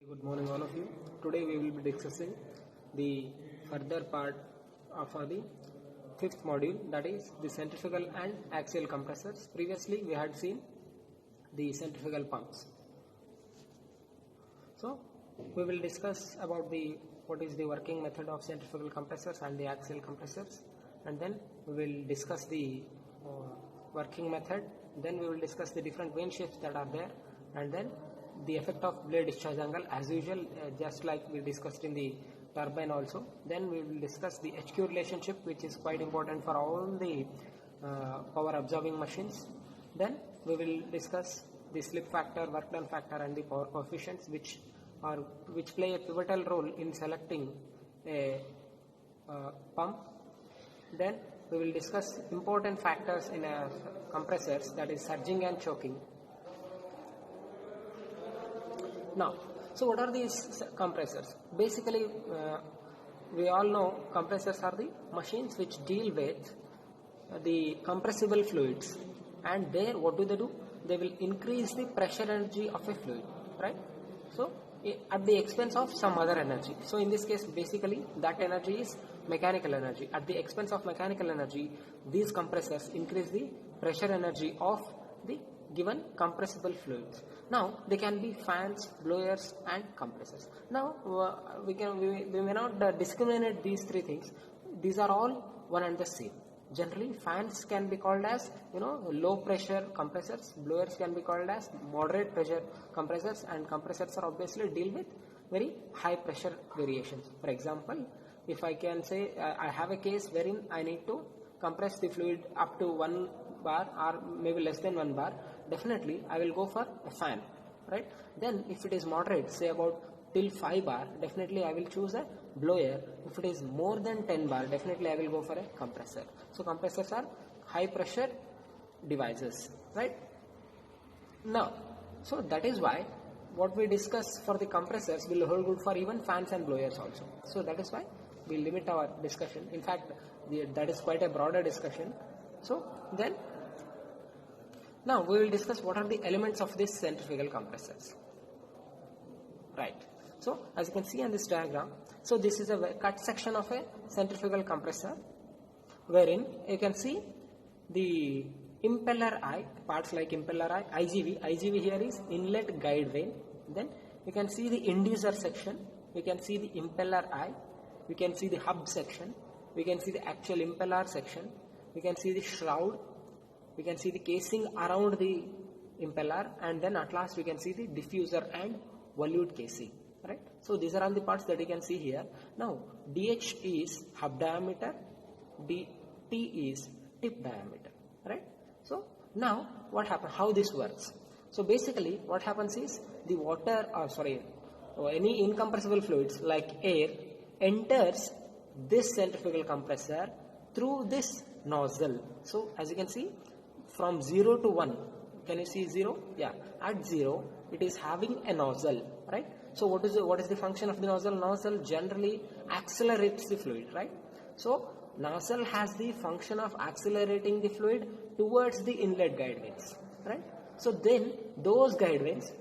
Good morning, all of you. Today we will be discussing the further part of the fifth module, that is the centrifugal and axial compressors. Previously we had seen the centrifugal pumps. So we will discuss about what is the working method of centrifugal compressors and the axial compressors, and then we will discuss the working method. Then we will discuss the different vane shapes that are there, and then the effect of blade discharge angle as usual, just like we discussed in the turbine also. Then we will discuss the HQ relationship, which is quite important for all the power absorbing machines. Then we will discuss the slip factor, work done factor, and the power coefficients, which play a pivotal role in selecting a pump. Then we will discuss important factors in compressors, that is surging and choking. Now, so what are these compressors? Basically, we all know compressors are the machines which deal with the compressible fluids, and there what do? They will increase the pressure energy of a fluid, right? So at the expense of some other energy. So in this case, basically that energy is mechanical energy. At the expense of mechanical energy, these compressors increase the pressure energy of the given compressible fluids. Now they can be fans, blowers, and compressors. Now we may not discriminate these three things. These are all one and the same. Generally, fans can be called as low pressure compressors, blowers can be called as moderate pressure compressors, and compressors are obviously deal with very high pressure variations. For example, if I can say I have a case wherein I need to compress the fluid up to 1 bar or maybe less than 1 bar, definitely I will go for a fan, right? Then if it is moderate, say about till 5 bar, definitely I will choose a blower. If it is more than 10 bar, definitely I will go for a compressor. So compressors are high pressure devices, right? Now, so that is why what we discuss for the compressors will hold good for even fans and blowers also. So that is why we limit our discussion. In fact, that is quite a broader discussion. So then now we will discuss what are the elements of this centrifugal compressors, right? So as you can see on this diagram, so this is a cut section of a centrifugal compressor, wherein you can see the impeller eye, parts like impeller eye, IGV here is inlet guide vane. Then you can see the inducer section, you can see the impeller eye, we can see the hub section, we can see the actual impeller section, we can see the shroud, we can see the casing around the impeller, and then at last we can see the diffuser and volute casing, right? So these are all the parts that you can see here. Now DH is hub diameter, DT is tip diameter, right? So now what happens, how this works? So basically what happens is the water, any incompressible fluids like air enters this centrifugal compressor through this nozzle. So as you can see, from 0 to 1, can you see 0? Yeah, at 0 it is having a nozzle, right? So what is the function of the nozzle? Nozzle generally accelerates the fluid, right? So nozzle has the function of accelerating the fluid towards the inlet guide vanes, right? So then those guide vanes,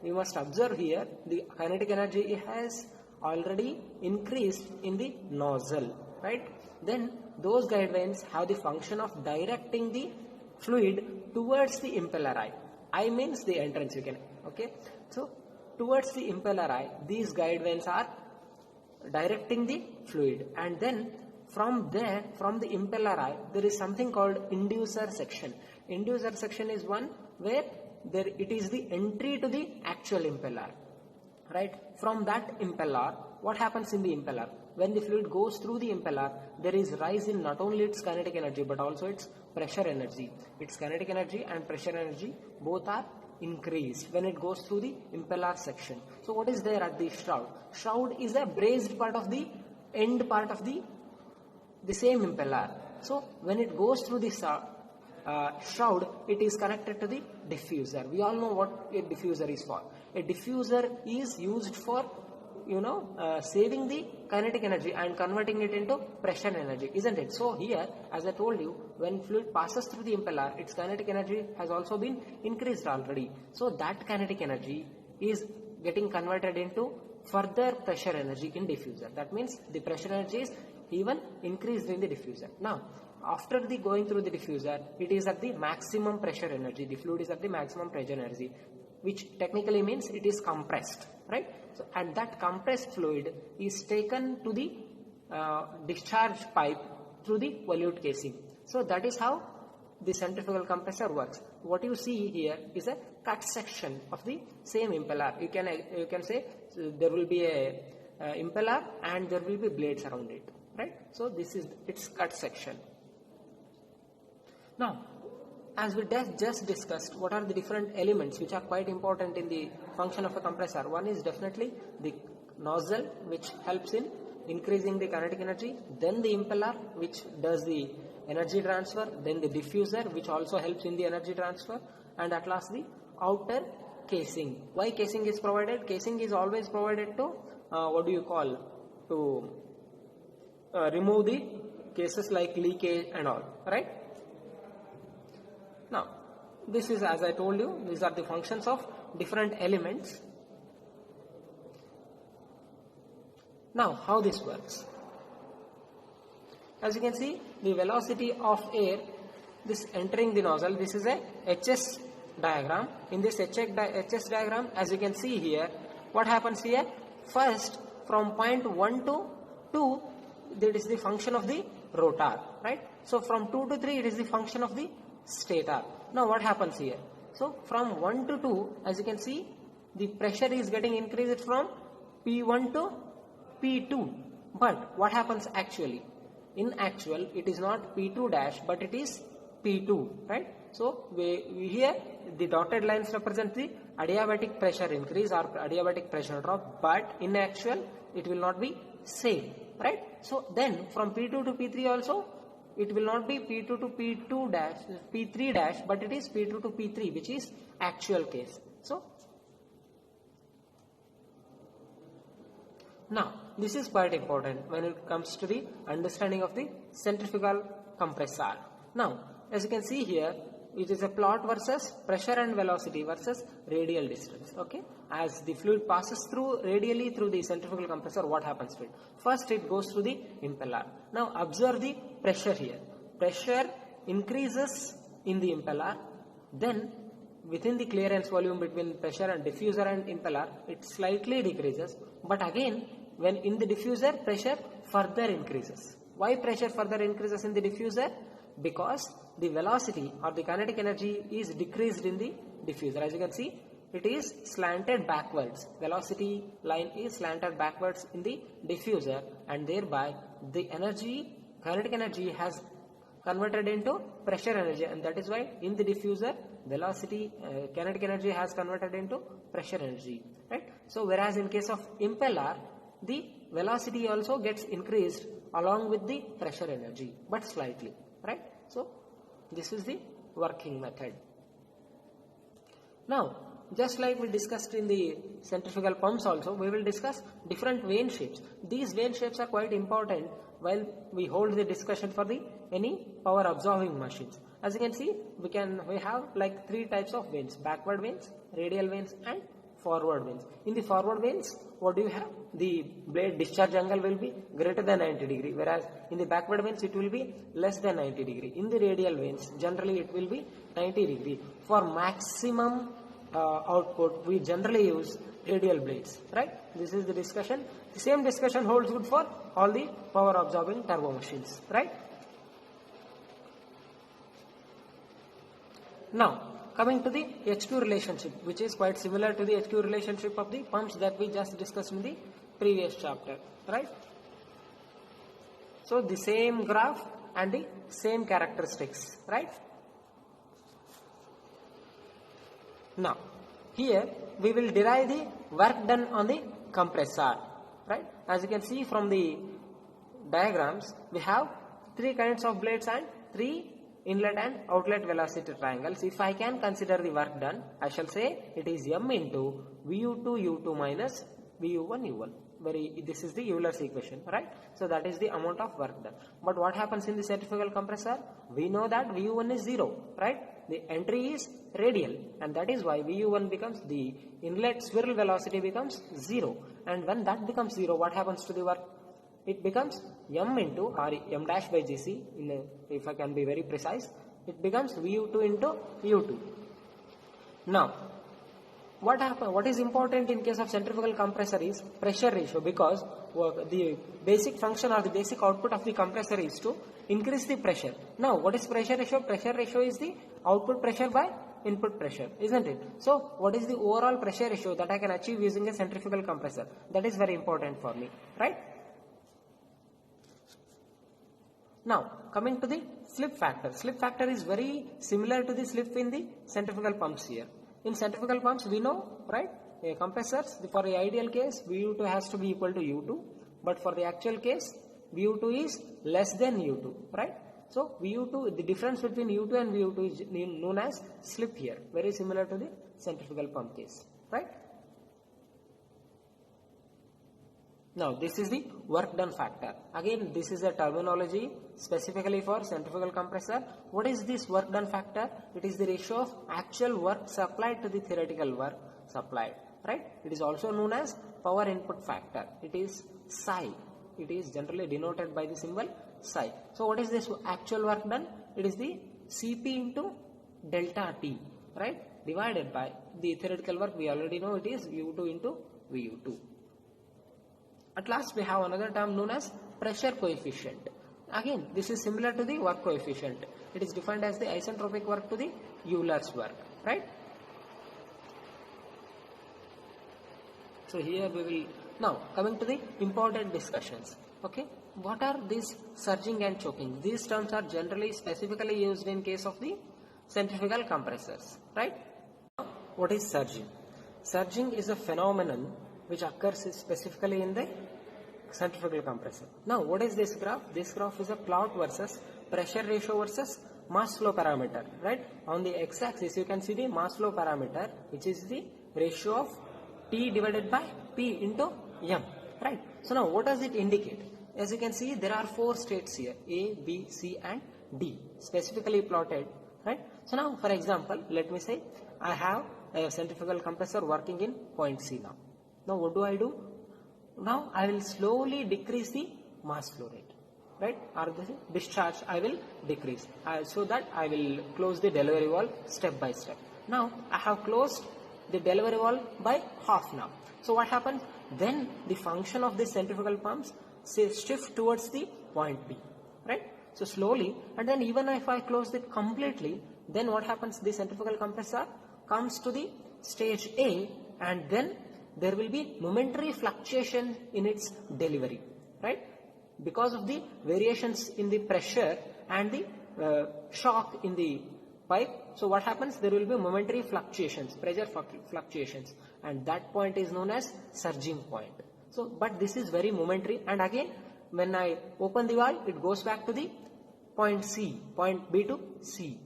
you must observe here, the kinetic energy has already increased in the nozzle, right? Then those guide vanes have the function of directing the fluid towards the impeller eye. Eye means the entrance, you can, okay? So towards the impeller eye, these guide vanes are directing the fluid, and then from there, from the impeller eye, there is something called inducer section. Inducer section is one where it is the entry to the actual impeller, right? From that impeller, what happens in the impeller? When the fluid goes through the impeller, there is rise in not only its kinetic energy but also its pressure energy. Its kinetic energy and pressure energy both are increased when it goes through the impeller section. So what is there at the shroud? Shroud is a brazed part of the end part of the same impeller. So when it goes through the shroud, it is connected to the diffuser. We all know what a diffuser is for. A diffuser is used for saving the kinetic energy and converting it into pressure energy, isn't it? So here, as I told you, when fluid passes through the impeller, its kinetic energy has also been increased already. So that kinetic energy is getting converted into further pressure energy in diffuser. That means the pressure energy is even increased in the diffuser. Now, after the going through the diffuser, it is at the maximum pressure energy. The fluid is at the maximum pressure energy, which technically means it is compressed, right? So, and that compressed fluid is taken to the discharge pipe through the volute casing. So that is how the centrifugal compressor works. What you see here is a cut section of the same impeller. You can say there will be a impeller and there will be blades around it, right? So this is its cut section. Now, as we just discussed, what are the different elements which are quite important in the function of a compressor? One is definitely the nozzle, which helps in increasing the kinetic energy, then the impeller, which does the energy transfer, then the diffuser, which also helps in the energy transfer, and at last the outer casing. Why casing is provided? Casing is always provided to remove the cases like leakage and all, right? Now, this is, as I told you, these are the functions of different elements. Now, how this works? As you can see, the velocity of air, this entering the nozzle, this is a HS diagram. In this HS diagram, as you can see here, what happens here? First, from point 1 to 2, that is the function of the rotor, right? So, from 2 to 3, it is the function of the stator. Now, what happens here? So, from 1 to 2, as you can see, the pressure is getting increased from P1 to P2. But what happens actually? In actual, it is not P2 dash, but it is P2, right? So, we here the dotted lines represent the adiabatic pressure increase or adiabatic pressure drop, but in actual, it will not be same, right? So, then from P2 to P3 also, it will not be P2 to P2 dash, P3 dash, but it is P2 to P3, which is actual case. So, now, this is quite important when it comes to the understanding of the centrifugal compressor. Now, as you can see here, it is a plot versus pressure and velocity versus radial distance. Okay, as the fluid passes through radially through the centrifugal compressor, what happens to it? First, it goes through the impeller. Now, observe the pressure here. Pressure increases in the impeller, then within the clearance volume between pressure and diffuser and impeller, it slightly decreases. But again, when in the diffuser, pressure further increases. Why pressure further increases in the diffuser? Because the velocity or the kinetic energy is decreased in the diffuser. As you can see, it is slanted backwards. Velocity line is slanted backwards in the diffuser, and thereby the kinetic energy has converted into pressure energy, and that is why in the diffuser velocity kinetic energy has converted into pressure energy, right? So whereas in case of impeller, the velocity also gets increased along with the pressure energy, but slightly, right? So this is the working method. Now, just like we discussed in the centrifugal pumps also, we will discuss different vane shapes. These vane shapes are quite important while we hold the discussion for any power absorbing machines. As you can see, we have like three types of vanes: backward vanes, radial vanes, and forward vanes. In the forward vanes, what do you have? The blade discharge angle will be greater than 90 degree, whereas in the backward vanes it will be less than 90 degree. In the radial vanes, generally it will be 90 degree. For maximum output, we generally use radial blades, right? This is the discussion. The same discussion holds good for all the power absorbing turbo machines, right? Now, coming to the H2 relationship, which is quite similar to the H2 relationship of the pumps that we just discussed in the previous chapter, right? So, the same graph and the same characteristics, right? Now, here we will derive the work done on the compressor, right? As you can see from the diagrams, we have three kinds of blades and three inlet and outlet velocity triangles. If I can consider the work done, I shall say it is m into Vu2 U2 minus Vu1 U1. This is the Euler's equation, right? So that is the amount of work done. But what happens in the centrifugal compressor? We know that Vu1 is 0, right? The entry is radial, and that is why VU1 becomes, the inlet swirl velocity becomes 0. And when that becomes 0, what happens to the work? It becomes m into, or m dash by gc, if I can be very precise, it becomes VU2 into U2. Now, what is important in case of centrifugal compressor is pressure ratio, because the basic function or the basic output of the compressor is to increase the pressure. Now, what is pressure ratio? Pressure ratio is the output pressure by input pressure, isn't it? So, what is the overall pressure ratio that I can achieve using a centrifugal compressor? That is very important for me, right? Now, coming to the slip factor. Slip factor is very similar to the slip in the centrifugal pumps here. In centrifugal pumps, we know, right, compressors, for the ideal case, VU2 has to be equal to U2, but for the actual case, VU2 is less than U2, right? So, VU2, the difference between U2 and VU2 is known as slip here, very similar to the centrifugal pump case, right? Now, this is the work done factor. Again, this is a terminology specifically for centrifugal compressor. What is this work done factor? It is the ratio of actual work supplied to the theoretical work supplied, right? It is also known as power input factor. It is psi. It is generally denoted by the symbol psi. So, what is this actual work done? It is the Cp into delta T, right? Divided by the theoretical work. We already know it is U2 into VU2. At last, we have another term known as pressure coefficient. Again, this is similar to the work coefficient. It is defined as the isentropic work to the Euler's work, right? So, here we will, now coming to the important discussions. Okay, what are these surging and choking? These terms are generally specifically used in case of the centrifugal compressors, right? What is surging? Surging is a phenomenon which occurs specifically in the centrifugal compressor. Now, what is this graph? This graph is a plot versus pressure ratio versus mass flow parameter, right? On the x-axis, you can see the mass flow parameter, which is the ratio of T divided by P into M, right? So, now what does it indicate? As you can see, there are 4 states here, A, B, C and D, specifically plotted, right? So, now for example, let me say I have a centrifugal compressor working in point C now. Now, what do? Now, I will slowly decrease the mass flow rate, right? Or the discharge I will decrease, so that I will close the delivery valve step by step. Now, I have closed the delivery valve by half now. So, what happens? Then the function of the centrifugal pumps shift towards the point B, right? So, slowly, and then even if I close it completely, then what happens? The centrifugal compressor comes to the stage A, and then there will be momentary fluctuation in its delivery, right? Because of the variations in the pressure and the shock in the pipe. So, what happens? There will be momentary fluctuations, pressure fluctuations, and that point is known as surging point. So, but this is very momentary, and again, when I open the valve, it goes back to the point C, point B to C.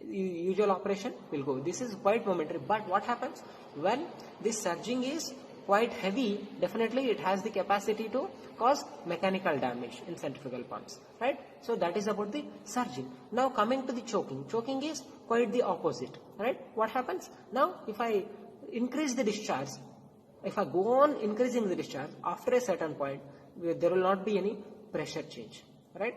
Usual operation will go. This is quite momentary, but what happens when this surging is quite heavy? Definitely it has the capacity to cause mechanical damage in centrifugal pumps, right? So, that is about the surging. Now, coming to the choking. Choking is quite the opposite, right? What happens? Now, if I increase the discharge, if I go on increasing the discharge, after a certain point, there will not be any pressure change, right?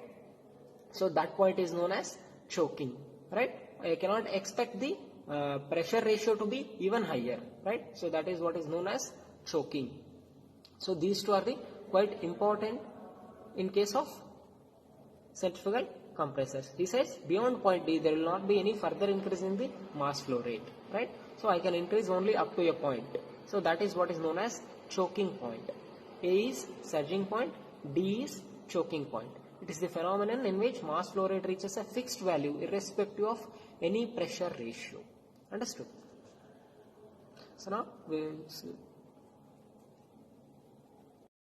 So, that point is known as choking, right? I cannot expect the pressure ratio to be even higher, right? So, that is what is known as choking. So, these two are the quite important in case of centrifugal compressors. He says beyond point D, there will not be any further increase in the mass flow rate, right? So, I can increase only up to a point. So, that is what is known as choking point. A is surging point, D is choking point. It is the phenomenon in which mass flow rate reaches a fixed value irrespective of any pressure ratio. Understood? So, now we will see.